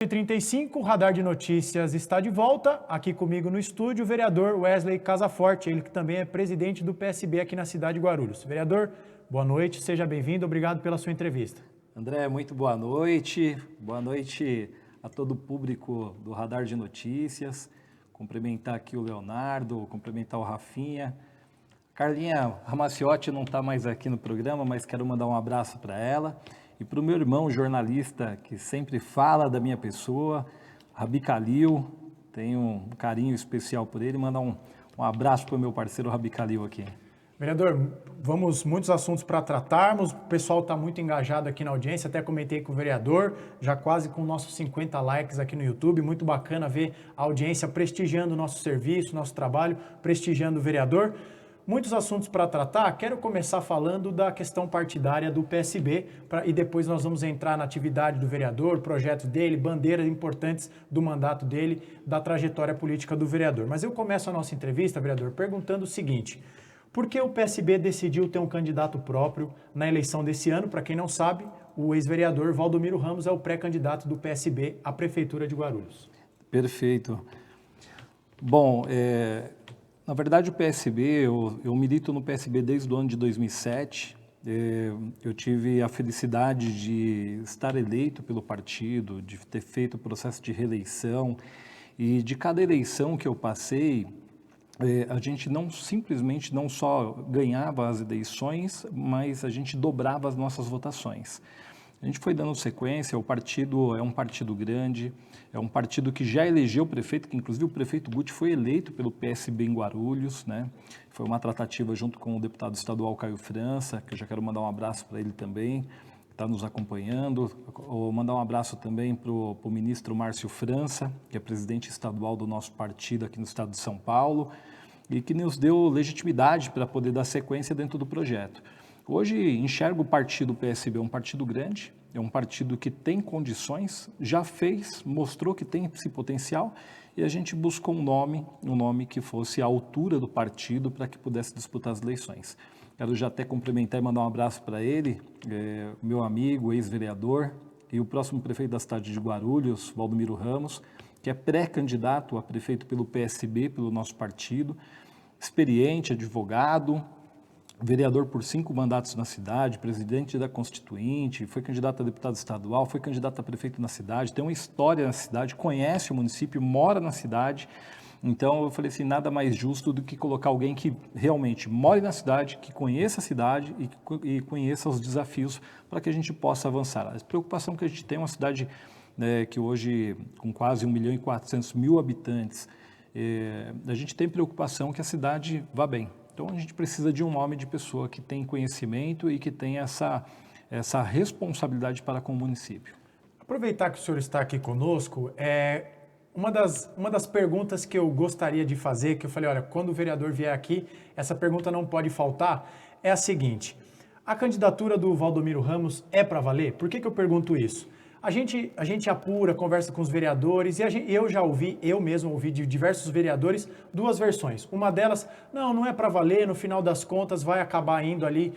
35, o Radar de Notícias está de volta. Aqui comigo no estúdio, o vereador Wesley Casaforte, ele que também é presidente do PSB aqui na cidade de Guarulhos. Vereador, boa noite, seja bem-vindo, obrigado pela sua entrevista. André, muito boa noite a todo o público do Radar de Notícias, cumprimentar aqui o Leonardo, cumprimentar o Rafinha. Carlinha Ramaciotti não está mais aqui no programa, mas quero mandar um abraço para ela. E para o meu irmão jornalista, que sempre fala da minha pessoa, Rabi Khalil, tenho um carinho especial por ele, mandar um abraço para o meu parceiro Rabi Khalil aqui. Vereador, muitos assuntos para tratarmos, o pessoal está muito engajado aqui na audiência, até comentei com o vereador, já quase com nossos 50 likes aqui no YouTube, muito bacana ver a audiência prestigiando o nosso serviço, nosso trabalho, prestigiando o vereador. Muitos assuntos para tratar, quero começar falando da questão partidária do PSB e depois nós vamos entrar na atividade do vereador, projetos dele, bandeiras importantes do mandato dele, da trajetória política do vereador. Mas eu começo a nossa entrevista, vereador, perguntando o seguinte: por que o PSB decidiu ter um candidato próprio na eleição desse ano? Para quem não sabe, o ex-vereador Valdomiro Ramos é o pré-candidato do PSB à Prefeitura de Guarulhos. Perfeito. Bom, na verdade, o PSB, eu milito no PSB desde o ano de 2007. Eu tive a felicidade de estar eleito pelo partido, de ter feito o processo de reeleição. E de cada eleição que eu passei, a gente simplesmente não só ganhava as eleições, mas a gente dobrava as nossas votações. A gente foi dando sequência, o partido é um partido grande, é um partido que já elegeu o prefeito, que inclusive o prefeito Guti foi eleito pelo PSB em Guarulhos, né? Foi uma tratativa junto com o deputado estadual Caio França, que eu já quero mandar um abraço para ele também, que está nos acompanhando. Vou mandar um abraço também para o ministro Márcio França, que é presidente estadual do nosso partido aqui no estado de São Paulo, e que nos deu legitimidade para poder dar sequência dentro do projeto. Hoje enxergo o partido PSB um partido grande, é um partido que tem condições, já mostrou que tem esse potencial, e a gente buscou um nome que fosse à altura do partido para que pudesse disputar as eleições. Quero já até cumprimentar e mandar um abraço para ele, meu amigo, ex-vereador, e o próximo prefeito da cidade de Guarulhos, Valdomiro Ramos, que é pré-candidato a prefeito pelo PSB, pelo nosso partido, experiente, advogado, vereador por 5 mandatos na cidade, presidente da Constituinte, foi candidato a deputado estadual, foi candidato a prefeito na cidade, tem uma história na cidade, conhece o município, mora na cidade. Então eu falei assim, nada mais justo do que colocar alguém que realmente more na cidade, que conheça a cidade e conheça os desafios para que a gente possa avançar. A preocupação que a gente tem é uma cidade que hoje, com quase 1.400.000 habitantes, a gente tem preocupação que a cidade vá bem. Então, a gente precisa de um nome de pessoa que tem conhecimento e que tem essa responsabilidade para com o município. Aproveitar que o senhor está aqui conosco, uma das perguntas que eu gostaria de fazer, que eu falei, olha, quando o vereador vier aqui, essa pergunta não pode faltar, é a seguinte: a candidatura do Valdomiro Ramos é para valer? Por que eu pergunto isso? A gente apura, conversa com os vereadores e eu mesmo ouvi de diversos vereadores 2 versões. Uma delas, não é para valer, no final das contas vai acabar indo ali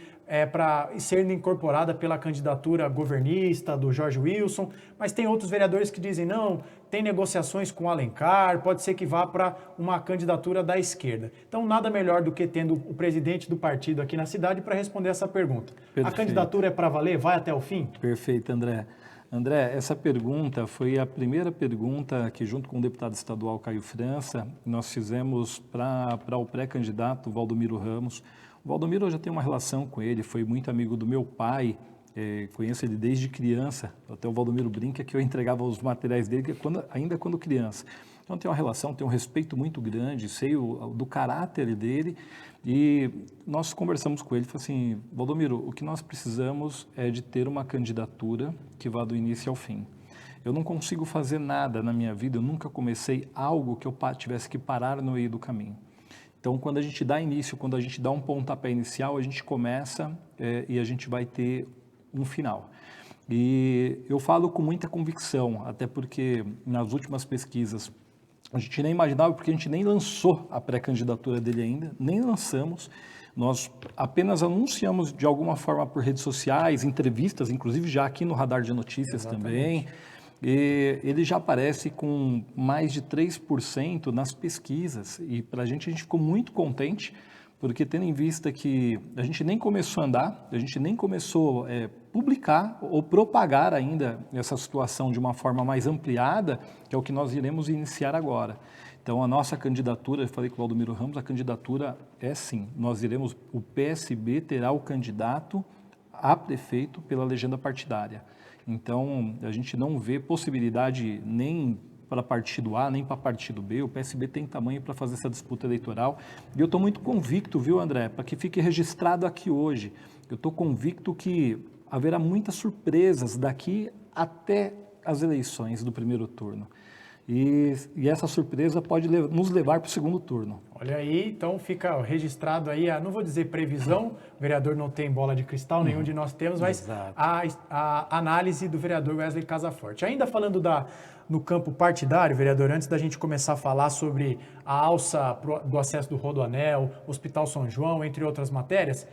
para ser incorporada pela candidatura governista do Jorge Wilson, mas tem outros vereadores que dizem, não, tem negociações com o Alencar, pode ser que vá para uma candidatura da esquerda. Então, nada melhor do que tendo o presidente do partido aqui na cidade para responder essa pergunta. Perfeito. A candidatura é para valer? Vai até o fim? Perfeito, André. André, essa pergunta foi a primeira pergunta que, junto com o deputado estadual Caio França, nós fizemos para o pré-candidato Valdomiro Ramos. O Valdomiro, eu já tenho uma relação com ele, foi muito amigo do meu pai, conheço ele desde criança, até o Valdomiro brinca que eu entregava os materiais dele ainda quando criança. Então, tem uma relação, tem um respeito muito grande, sei do caráter dele, e nós conversamos com ele e falamos assim, Valdomiro, o que nós precisamos é de ter uma candidatura que vá do início ao fim. Eu não consigo fazer nada na minha vida, eu nunca comecei algo que eu tivesse que parar no meio do caminho. Então, quando a gente dá início, quando a gente dá um pontapé inicial, a gente começa e a gente vai ter um final. E eu falo com muita convicção, até porque nas últimas pesquisas, a gente nem imaginava, porque a gente nem lançou a pré-candidatura dele ainda, nem lançamos. Nós apenas anunciamos de alguma forma por redes sociais, entrevistas, inclusive já aqui no Radar de Notícias. Exatamente. Também. e ele já aparece com mais de 3% nas pesquisas. E para a gente ficou muito contente, porque tendo em vista que a gente nem começou a andar, a gente nem começou a publicar ou propagar ainda essa situação de uma forma mais ampliada, que é o que nós iremos iniciar agora. Então, a nossa candidatura, eu falei com o Valdomiro Ramos, a candidatura é sim, nós iremos, o PSB terá o candidato a prefeito pela legenda partidária. Então, a gente não vê possibilidade nem para partido A, nem para partido B, o PSB tem tamanho para fazer essa disputa eleitoral. E eu estou muito convicto, viu, André, para que fique registrado aqui hoje, eu estou convicto que haverá muitas surpresas daqui até as eleições do primeiro turno. E essa surpresa pode nos levar para o segundo turno. Olha aí, então fica registrado aí, não vou dizer previsão, o vereador não tem bola de cristal, nenhum de nós temos, mas a análise do vereador Wesley Casaforte. Ainda falando no campo partidário, vereador, antes da gente começar a falar sobre a alça do acesso do Rodoanel, Hospital São João, entre outras matérias,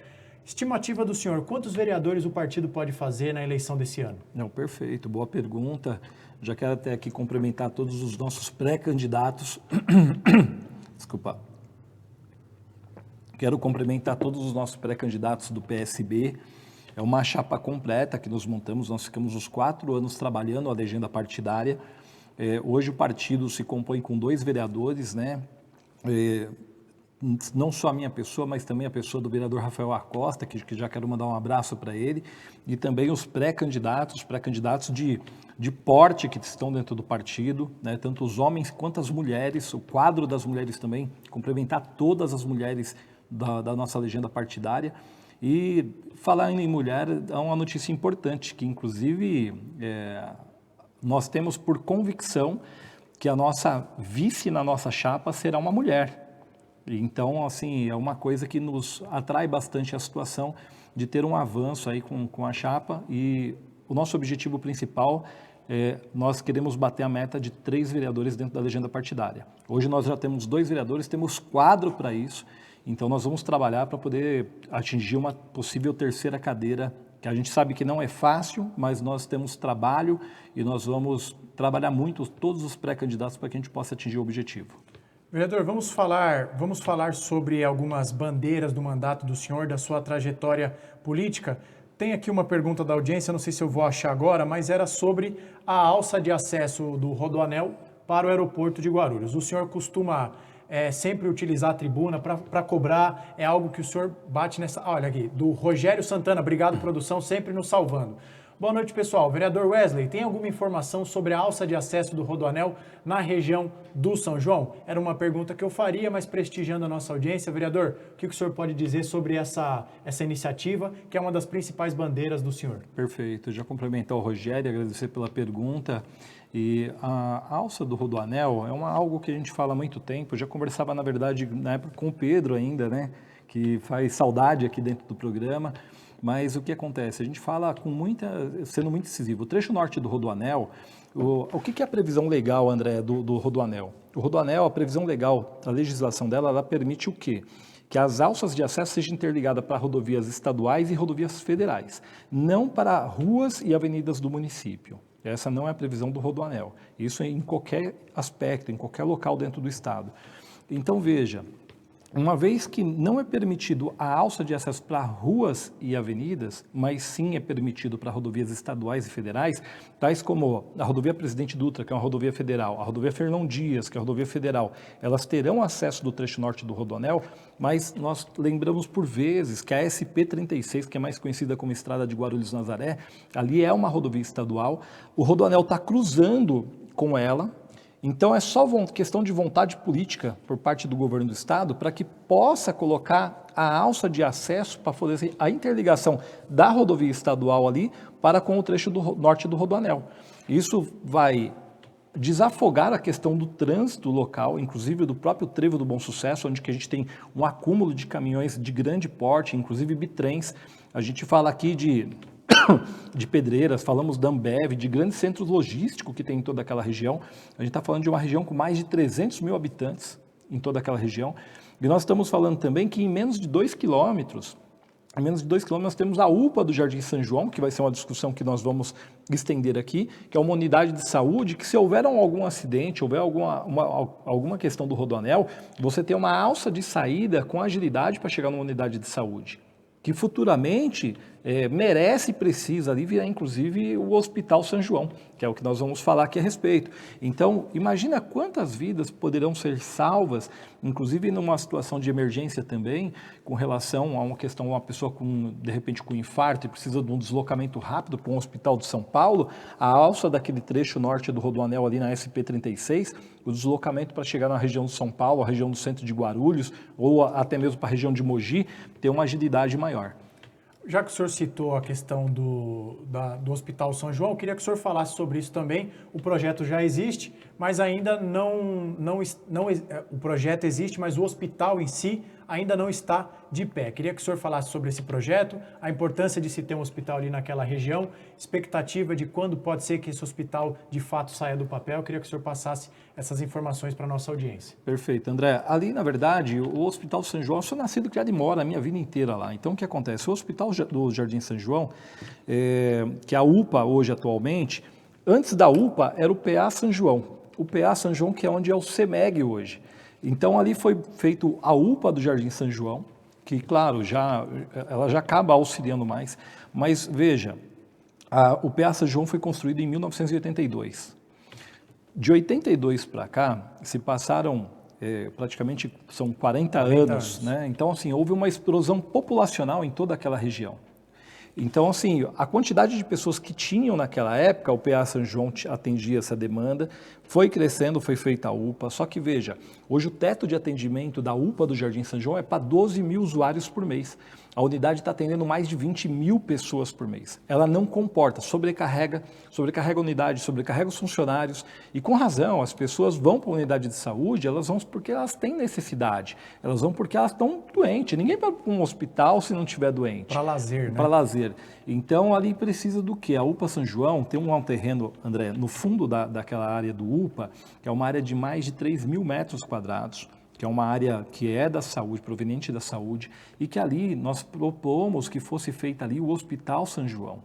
estimativa do senhor, quantos vereadores o partido pode fazer na eleição desse ano? Não, perfeito, boa pergunta. Já quero até aqui cumprimentar todos os nossos pré-candidatos. Desculpa. Quero cumprimentar todos os nossos pré-candidatos do PSB. É uma chapa completa que nós montamos, nós ficamos os 4 anos trabalhando a legenda partidária. Hoje o partido se compõe com 2 vereadores, né? Não só a minha pessoa, mas também a pessoa do vereador Rafael Acosta, que já quero mandar um abraço para ele, e também os pré-candidatos de porte que estão dentro do partido, né? Tanto os homens quanto as mulheres, o quadro das mulheres também, cumprimentar todas as mulheres da nossa legenda partidária. E falar em mulher é uma notícia importante, que inclusive nós temos por convicção que a nossa vice na nossa chapa será uma mulher. Então, assim, é uma coisa que nos atrai bastante a situação de ter um avanço aí com a chapa, e o nosso objetivo principal nós queremos bater a meta de 3 vereadores dentro da legenda partidária. Hoje nós já temos 2 vereadores, temos quadro para isso, então nós vamos trabalhar para poder atingir uma possível 3ª cadeira, que a gente sabe que não é fácil, mas nós temos trabalho e nós vamos trabalhar muito todos os pré-candidatos para que a gente possa atingir o objetivo. Vereador, vamos falar sobre algumas bandeiras do mandato do senhor, da sua trajetória política. Tem aqui uma pergunta da audiência, não sei se eu vou achar agora, mas era sobre a alça de acesso do Rodoanel para o aeroporto de Guarulhos. O senhor costuma sempre utilizar a tribuna para cobrar, é algo que o senhor bate nessa... Olha aqui, do Rogério Santana, obrigado produção, sempre nos salvando. Boa noite, pessoal. Vereador Wesley, tem alguma informação sobre a alça de acesso do Rodoanel na região do São João? Era uma pergunta que eu faria, mas prestigiando a nossa audiência. Vereador, o que o senhor pode dizer sobre essa iniciativa, que é uma das principais bandeiras do senhor? Perfeito. Já complementar o Rogério, agradecer pela pergunta. E a alça do Rodoanel é algo que a gente fala há muito tempo. Eu já conversava, na verdade, na época com o Pedro ainda, né? Que faz saudade aqui dentro do programa. Mas o que acontece? A gente fala sendo muito incisivo. O trecho norte do Rodoanel, o que é a previsão legal, André, do Rodoanel? O Rodoanel, a previsão legal, a legislação dela, ela permite o quê? Que as alças de acesso sejam interligadas para rodovias estaduais e rodovias federais, não para ruas e avenidas do município. Essa não é a previsão do Rodoanel. Isso é em qualquer aspecto, em qualquer local dentro do estado. Então, veja, uma vez que não é permitido a alça de acesso para ruas e avenidas, mas sim é permitido para rodovias estaduais e federais, tais como a rodovia Presidente Dutra, que é uma rodovia federal, a rodovia Fernão Dias, que é uma rodovia federal, elas terão acesso do trecho norte do Rodoanel, mas nós lembramos por vezes que a SP-36, que é mais conhecida como Estrada de Guarulhos-Nazaré, ali é uma rodovia estadual, o Rodoanel está cruzando com ela. Então, é só questão de vontade política por parte do governo do estado para que possa colocar a alça de acesso para fazer a interligação da rodovia estadual ali para com o trecho do norte do Rodoanel. Isso vai desafogar a questão do trânsito local, inclusive do próprio Trevo do Bom Sucesso, onde que a gente tem um acúmulo de caminhões de grande porte, inclusive bitrens. A gente fala aqui de Pedreiras, falamos da Ambev, de grandes centros logísticos que tem em toda aquela região. A gente está falando de uma região com mais de 300 mil habitantes em toda aquela região. E nós estamos falando também que em menos de 2 quilômetros a menos de 2 quilômetros, nós temos a UPA do Jardim São João, que vai ser uma discussão que nós vamos estender aqui, que é uma unidade de saúde que, se houver algum acidente, houver alguma questão do rodoanel, você tem uma alça de saída com agilidade para chegar numa unidade de saúde, que futuramente merece e precisa ali virar, inclusive, o Hospital São João, que é o que nós vamos falar aqui a respeito. Então, imagina quantas vidas poderão ser salvas, inclusive numa situação de emergência também, com relação a uma questão, uma pessoa de repente com infarto e precisa de um deslocamento rápido para um hospital de São Paulo, a alça daquele trecho norte do Rodoanel ali na SP-36, o deslocamento para chegar na região de São Paulo, a região do centro de Guarulhos, ou até mesmo para a região de Mogi, tem uma agilidade maior. Já que o senhor citou a questão do Hospital São João, eu queria que o senhor falasse sobre isso também. O projeto já existe, mas ainda o projeto existe, mas o hospital em si ainda não está de pé. Queria que o senhor falasse sobre esse projeto, a importância de se ter um hospital ali naquela região, expectativa de quando pode ser que esse hospital de fato saia do papel. Eu queria que o senhor passasse essas informações para a nossa audiência. Perfeito, André. Ali, na verdade, o Hospital São João, eu sou nascido criado e moro a minha vida inteira lá. Então, o que acontece? O Hospital do Jardim São João, que é a UPA hoje atualmente, antes da UPA era o PA São João. O PA São João, que é onde é o CEMEG hoje. Então, ali foi feito a UPA do Jardim São João, que, claro, ela já acaba auxiliando mais. Mas, veja, o PA São João foi construído em 1982. De 82 para cá, se passaram praticamente, são 40 anos, né? Então, assim, houve uma explosão populacional em toda aquela região. Então, assim, a quantidade de pessoas que tinham naquela época, o PA São João atendia essa demanda, foi crescendo, foi feita a UPA, só que veja, hoje o teto de atendimento da UPA do Jardim São João é para 12 mil usuários por mês. A unidade está atendendo mais de 20 mil pessoas por mês. Ela não comporta, sobrecarrega a unidade, sobrecarrega os funcionários. E com razão, as pessoas vão para a unidade de saúde, elas vão porque elas têm necessidade. Elas vão porque elas estão doentes. Ninguém vai para um hospital se não estiver doente. Para lazer, né? Para lazer. Então, ali precisa do quê? A UPA São João tem um terreno, André, no fundo daquela área do UPA, que é uma área de mais de 3 mil metros quadrados, que é uma área que é da saúde, proveniente da saúde, e que ali nós propomos que fosse feita ali o Hospital São João.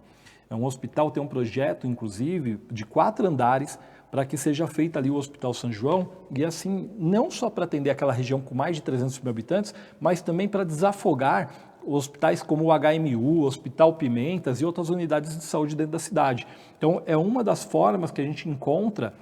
É um hospital, tem um projeto, inclusive, de 4 andares, para que seja feito ali o Hospital São João, e assim, não só para atender aquela região com mais de 300 mil habitantes, mas também para desafogar hospitais como o HMU, o Hospital Pimentas e outras unidades de saúde dentro da cidade. Então, é uma das formas que a gente encontra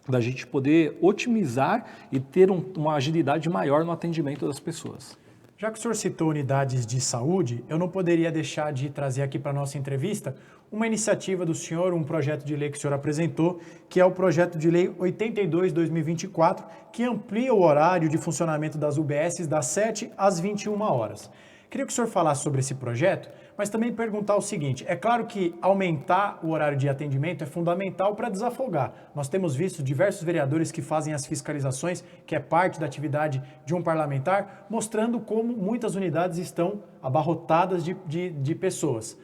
da gente poder otimizar e ter uma agilidade maior no atendimento das pessoas. Já que o senhor citou unidades de saúde, eu não poderia deixar de trazer aqui para a nossa entrevista uma iniciativa do senhor, um projeto de lei que o senhor apresentou, que é o projeto de lei 82/2024, que amplia o horário de funcionamento das UBSs das 7 às 21 horas. Queria que o senhor falasse sobre esse projeto, mas também perguntar o seguinte, é claro que aumentar o horário de atendimento é fundamental para desafogar. Nós temos visto diversos vereadores que fazem as fiscalizações, que é parte da atividade de um parlamentar, mostrando como muitas unidades estão abarrotadas de pessoas.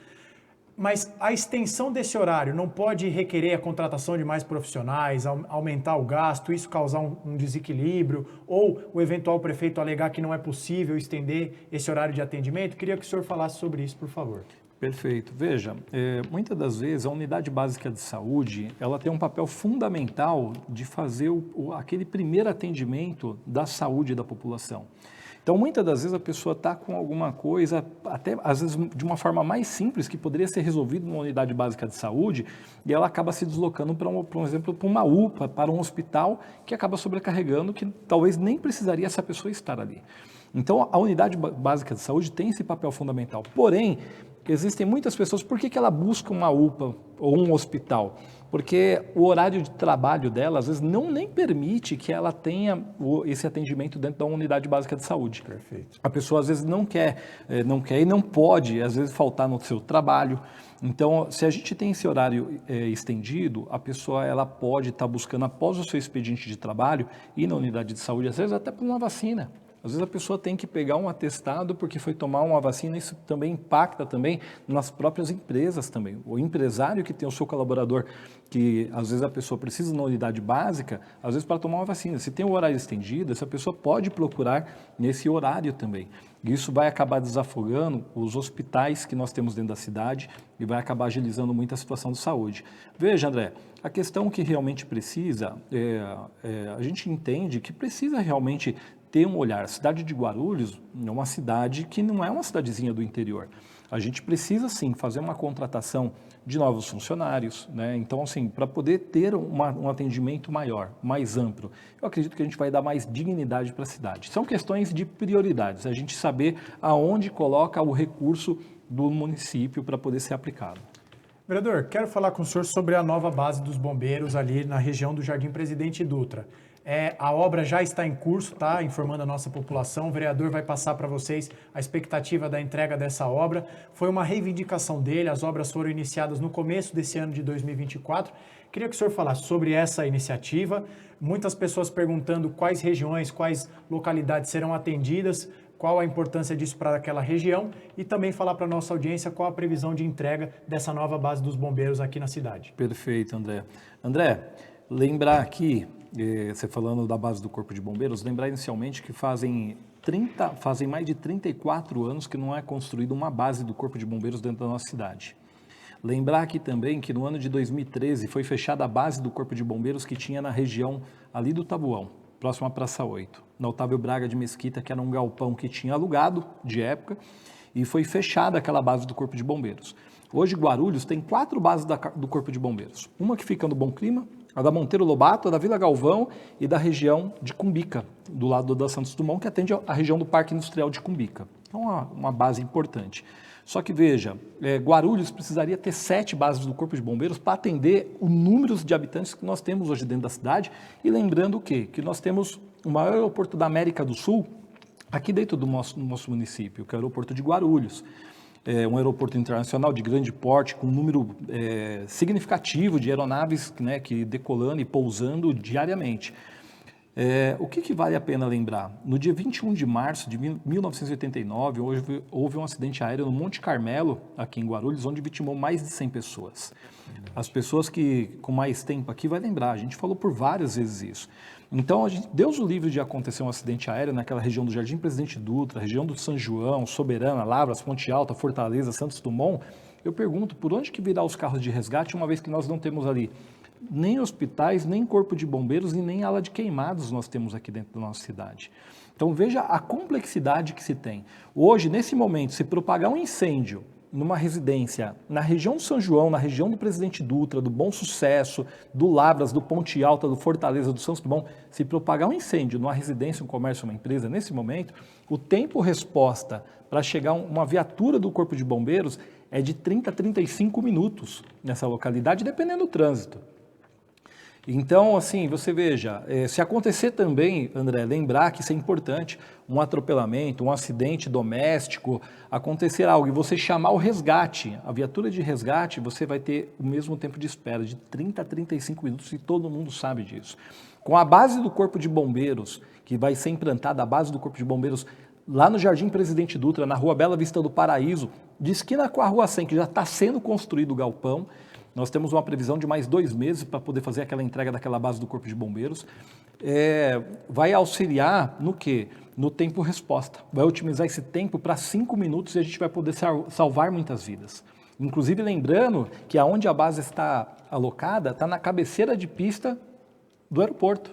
Mas a extensão desse horário não pode requerer a contratação de mais profissionais, aumentar o gasto, isso causar um desequilíbrio, ou o eventual prefeito alegar que não é possível estender esse horário de atendimento? Queria que o senhor falasse sobre isso, por favor. Perfeito. Veja, muitas das vezes a unidade básica de saúde, ela tem um papel fundamental de fazer aquele primeiro atendimento da saúde da população. Então, muitas das vezes a pessoa está com alguma coisa, até às vezes de uma forma mais simples, que poderia ser resolvido numa unidade básica de saúde, e ela acaba se deslocando por exemplo, para uma UPA, para um hospital, que acaba sobrecarregando, que talvez nem precisaria essa pessoa estar ali. Então, a unidade básica de saúde tem esse papel fundamental. Porém, existem muitas pessoas, por que ela busca uma UPA ou um hospital? Porque o horário de trabalho dela, às vezes, nem permite que ela tenha esse atendimento dentro da unidade básica de saúde. Perfeito. A pessoa, às vezes, não quer e não pode, às vezes, faltar no seu trabalho. Então, se a gente tem esse horário estendido, a pessoa ela pode estar buscando, após o seu expediente de trabalho, ir na unidade de saúde, às vezes até por uma vacina. Às vezes a pessoa tem que pegar um atestado porque foi tomar uma vacina, isso também impacta também nas próprias empresas também. O empresário que tem o seu colaborador, que às vezes a pessoa precisa na unidade básica, às vezes para tomar uma vacina. Se tem um horário estendido, essa pessoa pode procurar nesse horário também. Isso vai acabar desafogando os hospitais que nós temos dentro da cidade e vai acabar agilizando muito a situação de saúde. Veja, André, a questão que realmente precisa, a gente entende que precisa realmente ter um olhar. A cidade de Guarulhos é uma cidade que não é uma cidadezinha do interior. A gente precisa, sim, fazer uma contratação de novos funcionários, né? Então, assim, para poder ter um atendimento maior, mais amplo, eu acredito que a gente vai dar mais dignidade para a cidade. São questões de prioridades, a gente saber aonde coloca o recurso do município para poder ser aplicado. Vereador, quero falar com o senhor sobre a nova base dos bombeiros ali na região do Jardim Presidente Dutra. A obra já está em curso, tá? Informando a nossa população. O vereador vai passar para vocês a expectativa da entrega dessa obra. Foi uma reivindicação dele, as obras foram iniciadas no começo desse ano de 2024. Queria que o senhor falasse sobre essa iniciativa. Muitas pessoas perguntando quais regiões, quais localidades serão atendidas, qual a importância disso para aquela região e também falar para a nossa audiência qual a previsão de entrega dessa nova base dos bombeiros aqui na cidade. Perfeito, André. André, lembrar aqui, você falando da base do Corpo de Bombeiros, lembrar inicialmente que fazem mais de 34 anos que não é construída uma base do Corpo de Bombeiros dentro da nossa cidade. Lembrar aqui também que no ano de 2013 foi fechada a base do Corpo de Bombeiros que tinha na região ali do Tabuão, próximo à Praça 8, na Otávio Braga de Mesquita, que era um galpão que tinha alugado de época, e foi fechada aquela base do Corpo de Bombeiros. Hoje, Guarulhos tem 4 bases do Corpo de Bombeiros. Uma que fica no Bom Clima, a da Monteiro Lobato, a da Vila Galvão e da região de Cumbica, do lado da Santos Dumont, que atende a região do Parque Industrial de Cumbica. Então, uma base importante. Só que veja, Guarulhos precisaria ter 7 bases do Corpo de Bombeiros para atender o número de habitantes que nós temos hoje dentro da cidade. E lembrando o quê? Que nós temos o maior aeroporto da América do Sul aqui dentro do nosso município, que é o aeroporto de Guarulhos. Um aeroporto internacional de grande porte, com um número significativo de aeronaves, né, que decolando e pousando diariamente. O que vale a pena lembrar? No dia 21 de março de 1989, houve um acidente aéreo no Monte Carmelo, aqui em Guarulhos, onde vitimou mais de 100 pessoas. As pessoas que com mais tempo aqui vai lembrar, a gente falou por várias vezes isso. Então, Deus o livre de acontecer um acidente aéreo naquela região do Jardim Presidente Dutra, região do São João, Soberana, Lavras, Ponte Alta, Fortaleza, Santos Dumont. Eu pergunto, por onde que virá os carros de resgate, uma vez que nós não temos ali nem hospitais, nem corpo de bombeiros e nem ala de queimados nós temos aqui dentro da nossa cidade. Então, veja a complexidade que se tem. Hoje, nesse momento, se propagar um incêndio numa residência na região do São João, na região do Presidente Dutra, do Bom Sucesso, do Lavras, do Ponte Alta, do Fortaleza, do Santos Dumont, se propagar um incêndio numa residência, um comércio, uma empresa, nesse momento, o tempo-resposta para chegar uma viatura do Corpo de Bombeiros é de 30 a 35 minutos nessa localidade, dependendo do trânsito. Então, assim, você veja, se acontecer também, André, lembrar que isso é importante, um atropelamento, um acidente doméstico, acontecer algo e você chamar o resgate, a viatura de resgate, você vai ter o mesmo tempo de espera, de 30 a 35 minutos, e todo mundo sabe disso. Com a base do Corpo de Bombeiros, que vai ser implantada, a base do Corpo de Bombeiros, lá no Jardim Presidente Dutra, na Rua Bela Vista do Paraíso, de esquina com a Rua 100, que já está sendo construído o galpão. Nós temos uma previsão de mais 2 meses para poder fazer aquela entrega daquela base do Corpo de Bombeiros. Vai auxiliar no quê? No tempo-resposta. Vai otimizar esse tempo para 5 minutos e a gente vai poder salvar muitas vidas. Inclusive, lembrando que aonde a base está alocada, está na cabeceira de pista do aeroporto.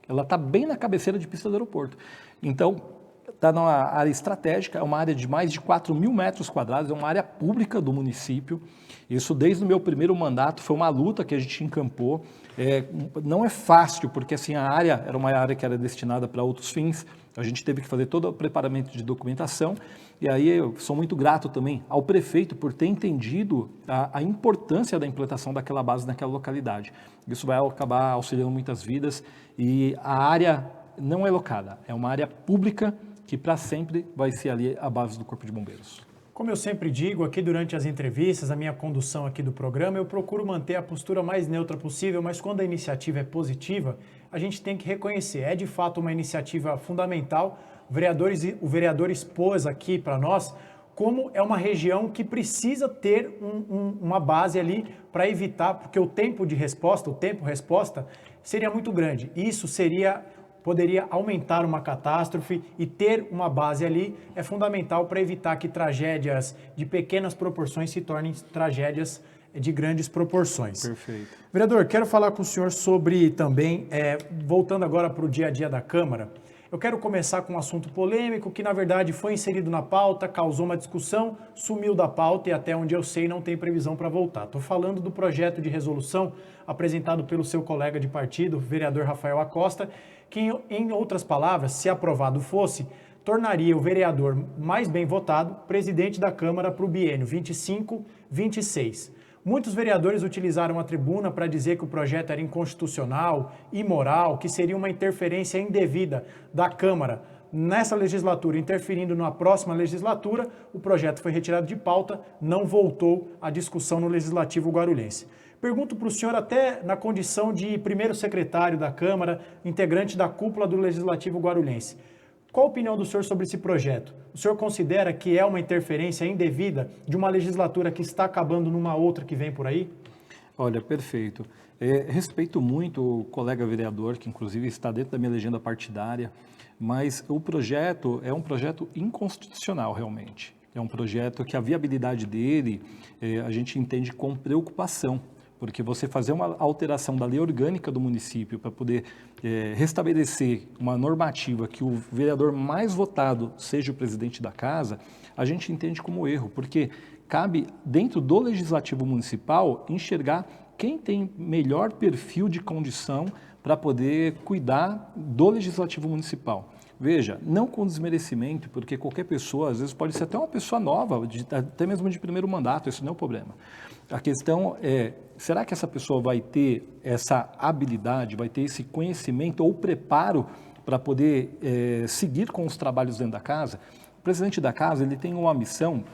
Ela está bem na cabeceira de pista do aeroporto. Então, está numa área estratégica, é uma área de mais de 4.000 metros quadrados, é uma área pública do município. Isso, desde o meu primeiro mandato, foi uma luta que a gente encampou. Não é fácil, porque assim, a área era uma área que era destinada para outros fins. A gente teve que fazer todo o preparamento de documentação. E aí eu sou muito grato também ao prefeito por ter entendido a importância da implantação daquela base naquela localidade. Isso vai acabar auxiliando muitas vidas. E a área não é locada, é uma área pública que para sempre vai ser ali a base do Corpo de Bombeiros. Como eu sempre digo aqui durante as entrevistas, a minha condução aqui do programa, eu procuro manter a postura mais neutra possível, mas quando a iniciativa é positiva, a gente tem que reconhecer, é de fato uma iniciativa fundamental O vereador expôs aqui para nós como é uma região que precisa ter uma base ali para evitar, porque o tempo resposta seria muito grande. Isso poderia aumentar uma catástrofe, e ter uma base ali é fundamental para evitar que tragédias de pequenas proporções se tornem tragédias de grandes proporções. Perfeito. Vereador, quero falar com o senhor sobre também, voltando agora para o dia a dia da Câmara, eu quero começar com um assunto polêmico que, na verdade, foi inserido na pauta, causou uma discussão, sumiu da pauta e, até onde eu sei, não tem previsão para voltar. Estou falando do projeto de resolução apresentado pelo seu colega de partido, o vereador Rafael Acosta, que, em outras palavras, se aprovado fosse, tornaria o vereador mais bem votado presidente da Câmara para o biênio 25-26. Muitos vereadores utilizaram a tribuna para dizer que o projeto era inconstitucional, imoral, que seria uma interferência indevida da Câmara nessa legislatura, interferindo na próxima legislatura. O projeto foi retirado de pauta, não voltou à discussão no Legislativo Guarulhense. Pergunto para o senhor, até na condição de primeiro secretário da Câmara, integrante da cúpula do Legislativo Guarulhense, qual a opinião do senhor sobre esse projeto? O senhor considera que é uma interferência indevida de uma legislatura que está acabando numa outra que vem por aí? Olha, perfeito. Respeito muito o colega vereador, que inclusive está dentro da minha legenda partidária, mas o projeto é um projeto inconstitucional, realmente. É um projeto que a viabilidade dele a gente entende com preocupação, porque você fazer uma alteração da lei orgânica do município para poder restabelecer uma normativa que o vereador mais votado seja o presidente da casa, a gente entende como erro, porque cabe dentro do legislativo municipal enxergar quem tem melhor perfil de condição para poder cuidar do legislativo municipal. Veja, não com desmerecimento, porque qualquer pessoa, às vezes pode ser até uma pessoa nova, até mesmo de primeiro mandato, isso não é o problema. A questão é, será que essa pessoa vai ter essa habilidade, vai ter esse conhecimento ou preparo para poder seguir com os trabalhos dentro da casa? O presidente da casa, ele tem uma missão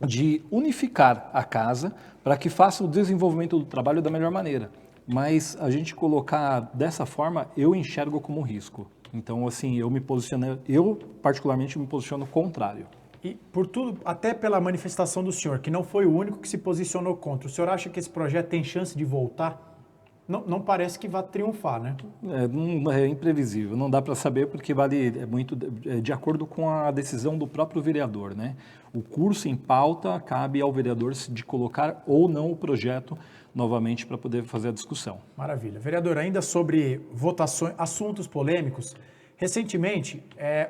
de unificar a casa para que faça o desenvolvimento do trabalho da melhor maneira. Mas a gente colocar dessa forma, eu enxergo como um risco. Então, assim, eu particularmente me posiciono contrário. E por tudo, até pela manifestação do senhor, que não foi o único que se posicionou contra, o senhor acha que esse projeto tem chance de voltar? Não parece que vai triunfar, né? É imprevisível, não dá para saber porque vale muito de acordo com a decisão do próprio vereador, né? O curso em pauta cabe ao vereador de colocar ou não o projeto novamente para poder fazer a discussão. Maravilha. Vereador, ainda sobre votações, assuntos polêmicos, recentemente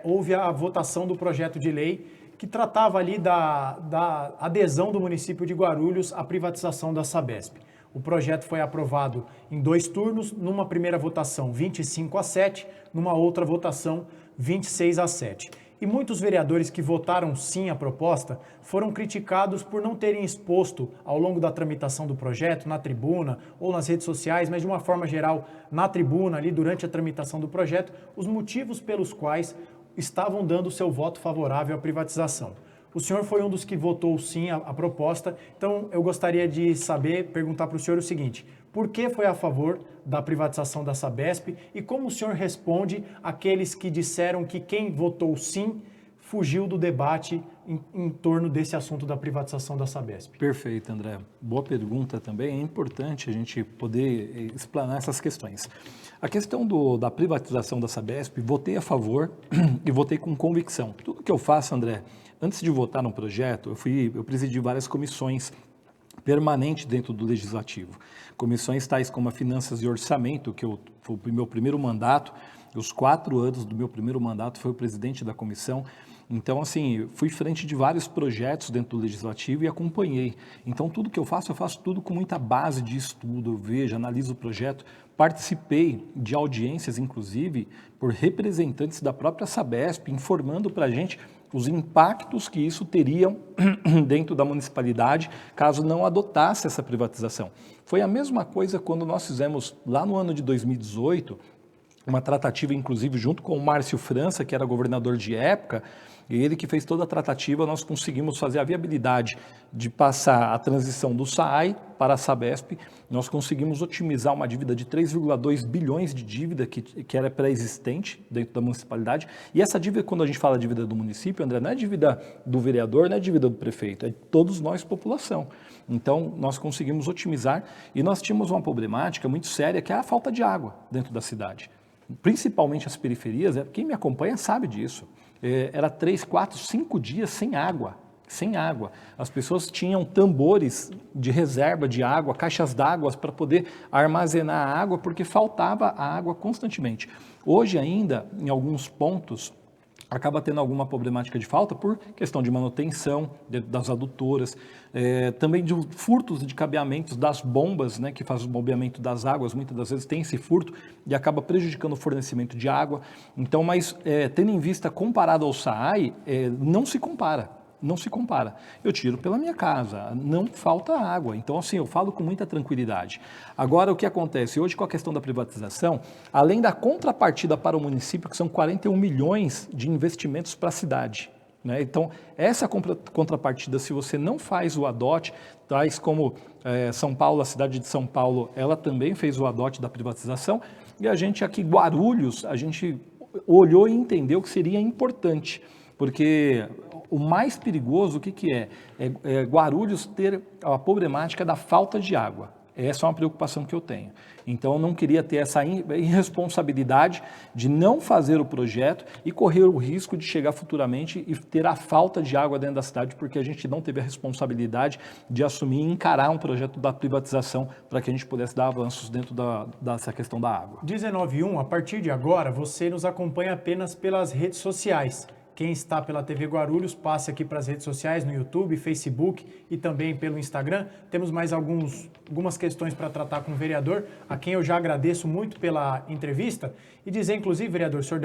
houve a votação do projeto de lei que tratava ali da adesão do município de Guarulhos à privatização da Sabesp. O projeto foi aprovado em 2 turnos, numa primeira votação 25-7, numa outra votação 26-7. E muitos vereadores que votaram sim à proposta foram criticados por não terem exposto ao longo da tramitação do projeto, na tribuna ou nas redes sociais, mas de uma forma geral na tribuna, ali durante a tramitação do projeto, os motivos pelos quais estavam dando seu voto favorável à privatização. O senhor foi um dos que votou sim a proposta, então eu gostaria de perguntar para o senhor o seguinte: por que foi a favor da privatização da Sabesp e como o senhor responde àqueles que disseram que quem votou sim fugiu do debate em torno desse assunto da privatização da Sabesp? Perfeito, André. Boa pergunta também. É importante a gente poder explanar essas questões. A questão da privatização da Sabesp, votei a favor e votei com convicção. Tudo que eu faço, André, antes de votar no projeto, eu presidi várias comissões permanentes dentro do Legislativo. Comissões tais como a Finanças e Orçamento, que foi o meu primeiro mandato, os 4 anos do meu primeiro mandato foi o presidente da comissão. Então, assim, fui frente de vários projetos dentro do Legislativo e acompanhei. Então, tudo que eu faço tudo com muita base de estudo, eu vejo, analiso o projeto. Participei de audiências, inclusive, por representantes da própria Sabesp, informando para a gente os impactos que isso teria dentro da municipalidade caso não adotasse essa privatização. Foi a mesma coisa quando nós fizemos, lá no ano de 2018, uma tratativa, inclusive, junto com o Márcio França, que era governador de época, e ele que fez toda a tratativa, nós conseguimos fazer a viabilidade de passar a transição do SAAI para a Sabesp. Nós conseguimos otimizar uma dívida de 3,2 bilhões de dívida que era pré-existente dentro da municipalidade. E essa dívida, quando a gente fala dívida do município, André, não é dívida do vereador, não é dívida do prefeito, é de todos nós, população. Então, nós conseguimos otimizar e nós tínhamos uma problemática muito séria, que é a falta de água dentro da cidade. Principalmente as periferias, quem me acompanha sabe disso. Era 3, 4, 5 dias sem água, sem água. As pessoas tinham tambores de reserva de água, caixas d'água para poder armazenar a água, porque faltava a água constantemente. Hoje ainda, em alguns pontos, acaba tendo alguma problemática de falta por questão de manutenção das adutoras, também de furtos de cabeamentos das bombas, né, que fazem o bombeamento das águas, muitas das vezes tem esse furto e acaba prejudicando o fornecimento de água. Então, mas tendo em vista comparado ao SAAI, não se compara. Não se compara. Eu tiro pela minha casa, não falta água. Então, assim, eu falo com muita tranquilidade. Agora, o que acontece? Hoje, com a questão da privatização, além da contrapartida para o município, que são 41 milhões de investimentos para a cidade, né? Então, essa contrapartida, se você não faz o ADOT, tais como São Paulo, a cidade de São Paulo, ela também fez o ADOT da privatização, e a gente aqui, Guarulhos, a gente olhou e entendeu que seria importante, porque o mais perigoso, o que é? Guarulhos ter a problemática da falta de água. Essa é uma preocupação que eu tenho. Então, eu não queria ter essa irresponsabilidade de não fazer o projeto e correr o risco de chegar futuramente e ter a falta de água dentro da cidade, porque a gente não teve a responsabilidade de assumir e encarar um projeto da privatização para que a gente pudesse dar avanços dentro dessa questão da água. 19:1, a partir de agora, você nos acompanha apenas pelas redes sociais. Quem está pela TV Guarulhos, passe aqui para as redes sociais, no YouTube, Facebook e também pelo Instagram. Temos mais algumas questões para tratar com o vereador, a quem eu já agradeço muito pela entrevista. E dizer, inclusive, vereador, o senhor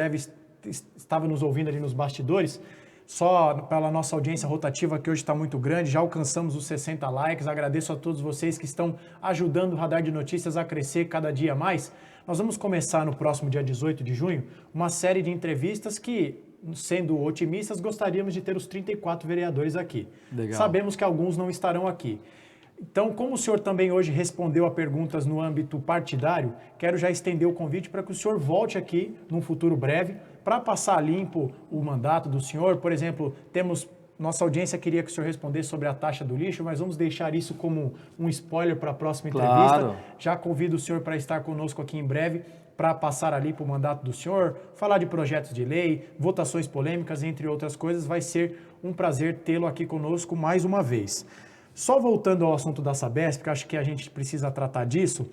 estava nos ouvindo ali nos bastidores, só pela nossa audiência rotativa, que hoje está muito grande, já alcançamos os 60 likes. Agradeço a todos vocês que estão ajudando o Radar de Notícias a crescer cada dia mais. Nós vamos começar no próximo dia 18 de junho uma série de entrevistas que, sendo otimistas, gostaríamos de ter os 34 vereadores aqui. Legal. Sabemos que alguns não estarão aqui. Então, como o senhor também hoje respondeu a perguntas no âmbito partidário, quero já estender o convite para que o senhor volte aqui num futuro breve para passar limpo o mandato do senhor. Por exemplo, nossa audiência queria que o senhor respondesse sobre a taxa do lixo, mas vamos deixar isso como um spoiler para a próxima entrevista. Claro. Já convido o senhor para estar conosco aqui em breve, para passar ali para o mandato do senhor, falar de projetos de lei, votações polêmicas, entre outras coisas. Vai ser um prazer tê-lo aqui conosco mais uma vez. Só voltando ao assunto da Sabesp, que acho que a gente precisa tratar disso,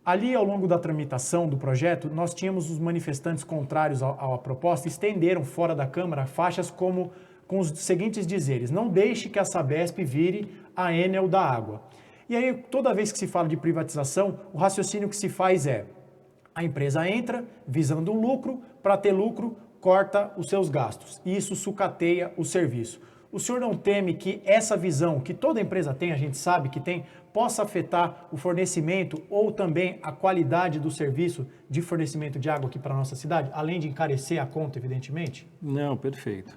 ali ao longo da tramitação do projeto, nós tínhamos os manifestantes contrários à proposta, estenderam fora da Câmara faixas com os seguintes dizeres: não deixe que a Sabesp vire a Enel da água. E aí, toda vez que se fala de privatização, o raciocínio que se faz é: a empresa entra visando o lucro, para ter lucro, corta os seus gastos. E isso sucateia o serviço. O senhor não teme que essa visão, que toda empresa tem, a gente sabe que tem, possa afetar o fornecimento ou também a qualidade do serviço de fornecimento de água aqui para a nossa cidade, além de encarecer a conta, evidentemente? Não, perfeito.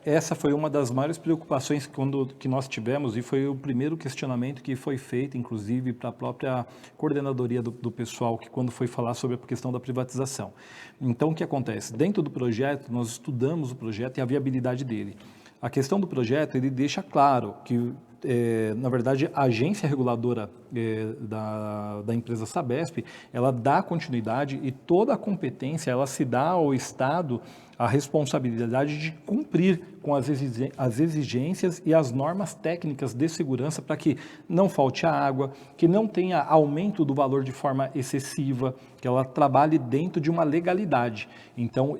Essa foi uma das maiores preocupações que nós tivemos e foi o primeiro questionamento que foi feito, inclusive, para a própria coordenadoria do pessoal, que quando foi falar sobre a questão da privatização. Então, o que acontece? Dentro do projeto, nós estudamos o projeto e a viabilidade dele. A questão do projeto, ele deixa claro que, na verdade, a agência reguladora da empresa Sabesp, ela dá continuidade e toda a competência, ela se dá ao Estado a responsabilidade de cumprir com as exigências e as normas técnicas de segurança para que não falte a água, que não tenha aumento do valor de forma excessiva, que ela trabalhe dentro de uma legalidade. Então,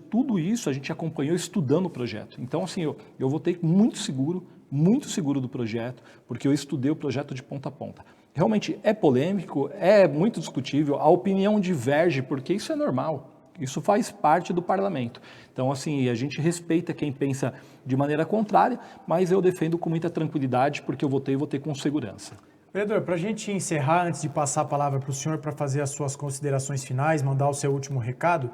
tudo isso a gente acompanhou estudando o projeto. Então, assim, eu voltei muito seguro do projeto, porque eu estudei o projeto de ponta a ponta. Realmente é polêmico, é muito discutível, a opinião diverge, porque isso é normal. Isso faz parte do parlamento. Então, assim, a gente respeita quem pensa de maneira contrária, mas eu defendo com muita tranquilidade, porque eu votei com segurança. Vereador, para a gente encerrar, antes de passar a palavra para o senhor para fazer as suas considerações finais, mandar o seu último recado,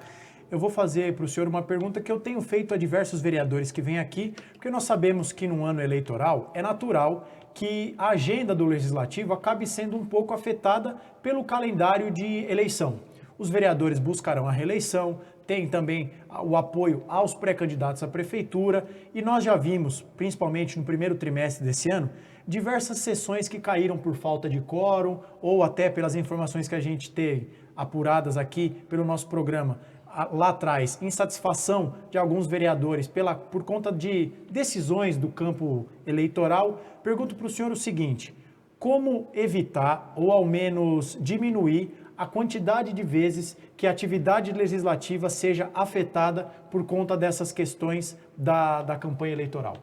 eu vou fazer para o senhor uma pergunta que eu tenho feito a diversos vereadores que vêm aqui, porque nós sabemos que num ano eleitoral é natural que a agenda do Legislativo acabe sendo um pouco afetada pelo calendário de eleição. Os vereadores buscarão a reeleição, tem também o apoio aos pré-candidatos à prefeitura e nós já vimos, principalmente no primeiro trimestre desse ano, diversas sessões que caíram por falta de quórum ou até pelas informações que a gente tem apuradas aqui pelo nosso programa lá atrás, insatisfação de alguns vereadores por conta de decisões do campo eleitoral. Pergunto para o senhor o seguinte: como evitar ou ao menos diminuir a quantidade de vezes que a atividade legislativa seja afetada por conta dessas questões da campanha eleitoral?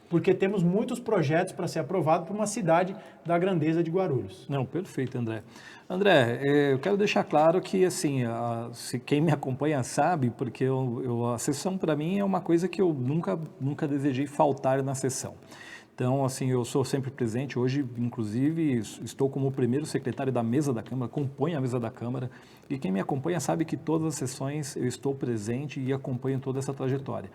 Porque temos muitos projetos para ser aprovados para uma cidade da grandeza de Guarulhos. Não, perfeito, André. André, eu quero deixar claro que, assim, se quem me acompanha sabe, porque a sessão para mim é uma coisa que eu nunca desejei faltar na sessão. Então, assim, eu sou sempre presente. Hoje, inclusive, estou como o primeiro secretário da mesa da Câmara, componho a mesa da Câmara. E quem me acompanha sabe que todas as sessões eu estou presente e acompanho toda essa trajetória.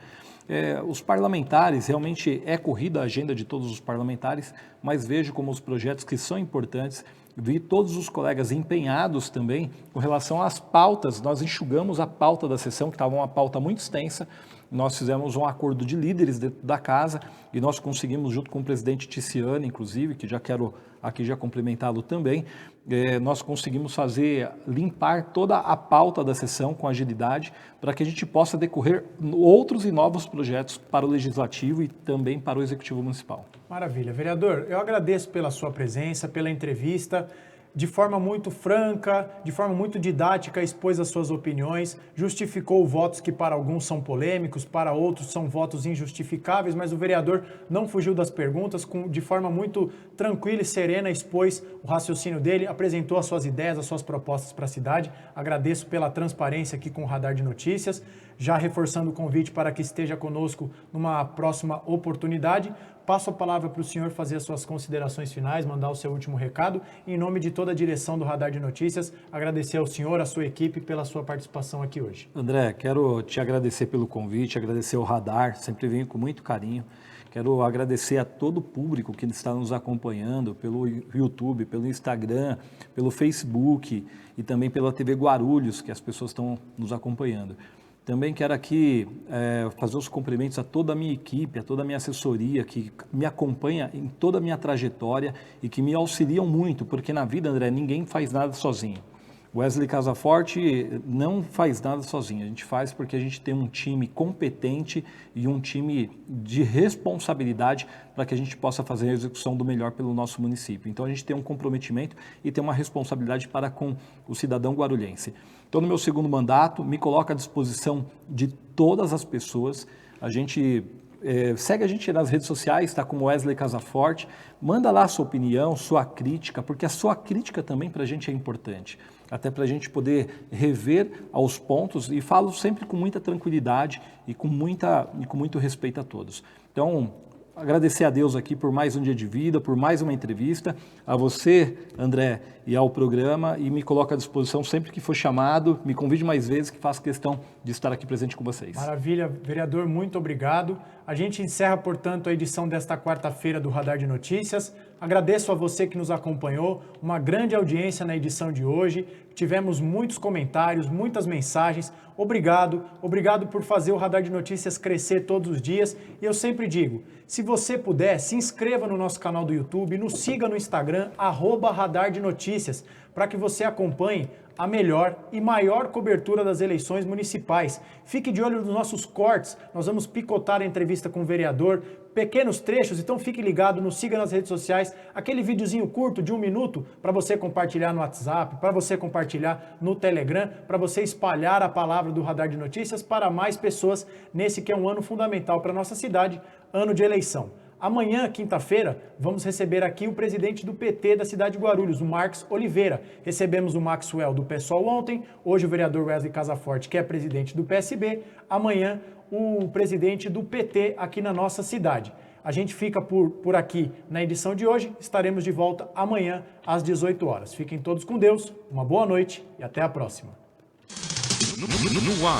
Os parlamentares, realmente é corrida a agenda de todos os parlamentares, mas vejo como os projetos que são importantes. Vi todos os colegas empenhados também com relação às pautas. Nós enxugamos a pauta da sessão, que estava uma pauta muito extensa. Nós fizemos um acordo de líderes dentro da casa e nós conseguimos, junto com o presidente Ticiano, inclusive, que já quero aqui já cumprimentá-lo também, nós conseguimos limpar toda a pauta da sessão com agilidade para que a gente possa decorrer outros e novos projetos para o Legislativo e também para o Executivo Municipal. Maravilha. Vereador, eu agradeço pela sua presença, pela entrevista. De forma muito franca, de forma muito didática, expôs as suas opiniões, justificou votos que para alguns são polêmicos, para outros são votos injustificáveis, mas o vereador não fugiu das perguntas, de forma muito tranquila e serena expôs o raciocínio dele, apresentou as suas ideias, as suas propostas para a cidade. Agradeço pela transparência aqui com o Radar de Notícias, já reforçando o convite para que esteja conosco numa próxima oportunidade. Passo a palavra para o senhor fazer as suas considerações finais, mandar o seu último recado. Em nome de toda a direção do Radar de Notícias, agradecer ao senhor, à sua equipe, pela sua participação aqui hoje. André, quero te agradecer pelo convite, agradecer ao Radar, sempre venho com muito carinho. Quero agradecer a todo o público que está nos acompanhando pelo YouTube, pelo Instagram, pelo Facebook e também pela TV Guarulhos, que as pessoas estão nos acompanhando. Também quero aqui fazer os cumprimentos a toda a minha equipe, a toda a minha assessoria, que me acompanha em toda a minha trajetória e que me auxiliam muito, porque na vida, André, ninguém faz nada sozinho. Wesley Casaforte não faz nada sozinho, a gente faz porque a gente tem um time competente e um time de responsabilidade para que a gente possa fazer a execução do melhor pelo nosso município. Então a gente tem um comprometimento e tem uma responsabilidade para com o cidadão guarulhense. Estou no meu segundo mandato, me coloco à disposição de todas as pessoas. A gente segue a gente nas redes sociais, está como Wesley Casaforte. Manda lá a sua opinião, sua crítica, porque a sua crítica também para a gente é importante. Até para a gente poder rever aos pontos, e falo sempre com muita tranquilidade e com muito respeito a todos. Então, agradecer a Deus aqui por mais um dia de vida, por mais uma entrevista, a você, André, e ao programa, e me coloco à disposição sempre que for chamado, me convide mais vezes, que faço questão de estar aqui presente com vocês. Maravilha, vereador, muito obrigado. A gente encerra, portanto, a edição desta quarta-feira do Radar de Notícias. Agradeço a você que nos acompanhou, uma grande audiência na edição de hoje. Tivemos muitos comentários, muitas mensagens. Obrigado por fazer o Radar de Notícias crescer todos os dias. E eu sempre digo, se você puder, se inscreva no nosso canal do YouTube, nos siga no Instagram, @Radar de Notícias, para que você acompanhe a melhor e maior cobertura das eleições municipais. Fique de olho nos nossos cortes, nós vamos picotar a entrevista com o vereador, pequenos trechos, então fique ligado, nos siga nas redes sociais, aquele videozinho curto de 1 minuto para você compartilhar no WhatsApp, para você compartilhar no Telegram, para você espalhar a palavra do Radar de Notícias para mais pessoas nesse que é um ano fundamental para a nossa cidade, ano de eleição. Amanhã, quinta-feira, vamos receber aqui o presidente do PT da cidade de Guarulhos, o Marcos Oliveira. Recebemos o Maxwell do PSOL ontem, hoje o vereador Wesley Casaforte, que é presidente do PSB, amanhã o presidente do PT aqui na nossa cidade. A gente fica por aqui na edição de hoje. Estaremos de volta amanhã às 18 horas. Fiquem todos com Deus, uma boa noite e até a próxima. No ar,